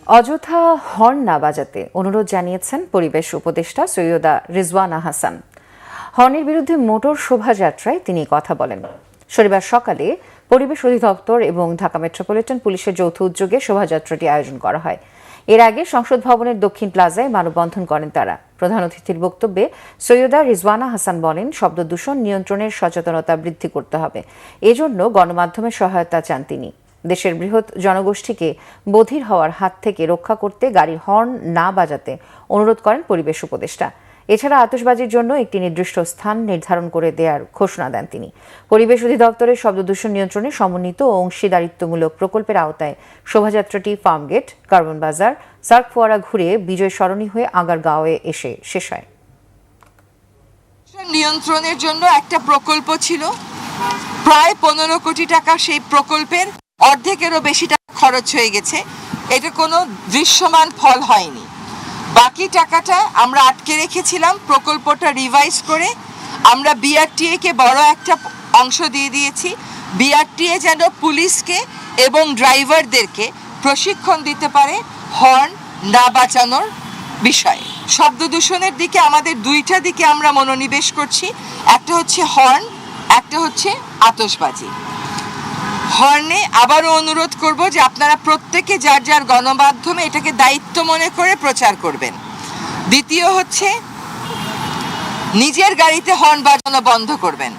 অযথা হর্ন না বাজাতে অনুরোধ জানিয়েছেন পরিবেশ উপদেষ্টা সৈয়দা রিজওয়ানা হাসান। হর্নের বিরুদ্ধে মোটর শোভাযাত্রায় তিনি কথা বলেন। শনিবার সকালে পরিবেশ অধিদপ্তর এবং ঢাকা মেট্রোপলিটন পুলিশের যৌথ উদ্যোগে শোভাযাত্রাটি আয়োজন করা হয়। এর আগে সংসদ ভবনের দক্ষিণ প্লাজায় মানববন্ধন করেন তারা। প্রধান অতিথির বক্তব্যে সৈয়দা রিজওয়ানা হাসান বলেন, শব্দ দূষণ নিয়ন্ত্রণের সচেতনতা বৃদ্ধি করতে হবে। এজন্য গণমাধ্যমের সহায়তা চান তিনি। দেশের বৃহৎ জনগোষ্ঠীকে বধির হওয়ার হাত থেকে রক্ষা করতে গাড়ির হর্ন না বাজাতে অনুরোধ করেন পরিবেশ উপদেষ্টা। এছাড়া আতশবাজির জন্য একটি নির্দিষ্ট স্থান নির্ধারণ করে দেওয়ার ঘোষণা দেন তিনি। পরিবেশ অধিদপ্তরের শব্দ দূষণ নিয়ন্ত্রণে সমন্বিত ও অংশীদারিত্বমূলক প্রকল্পের আওতায় শোভাযাত্রাটি ফার্মগেট, কার্বন বাজার, সার্ক ফোয়ারা ঘুরে বিজয় সরণি হয়ে আগারগাঁওয়ে এসে শেষ হয়। নিয়ন্ত্রণের জন্য একটা প্রকল্প ছিল, প্রায় 15 কোটি টাকা। সেই প্রকল্পের অর্ধেকেরও বেশি টাকা খরচ হয়ে গেছে। এটা কোনো দৃশ্যমান ফল হয়নি। বাকি টাকাটা আমরা আটকে রেখেছিলাম। প্রকল্পটা রিভাইজ করে আমরা বিআরটিএ কে বড় একটা অংশ দিয়ে দিয়েছি। বিআরটিএ যেন পুলিশকে এবং ড্রাইভারদেরকে প্রশিক্ষণ দিতে পারে হর্ন না বাঁচানোর বিষয়ে। শব্দ দূষণের দিকে আমাদের দুইটা দিকে আমরা মনোনিবেশ করছি, একটা হচ্ছে হর্ন, একটা হচ্ছে আতশবাজি। হর্নে আবারও অনুরোধ করব যে আপনারা প্রত্যেকে যার যার গণমাধ্যমে এটাকে দায়িত্ব মনে করে প্রচার করবেন। দ্বিতীয় হচ্ছে নিজের গাড়িতে হর্ন বাজানো বন্ধ করবেন।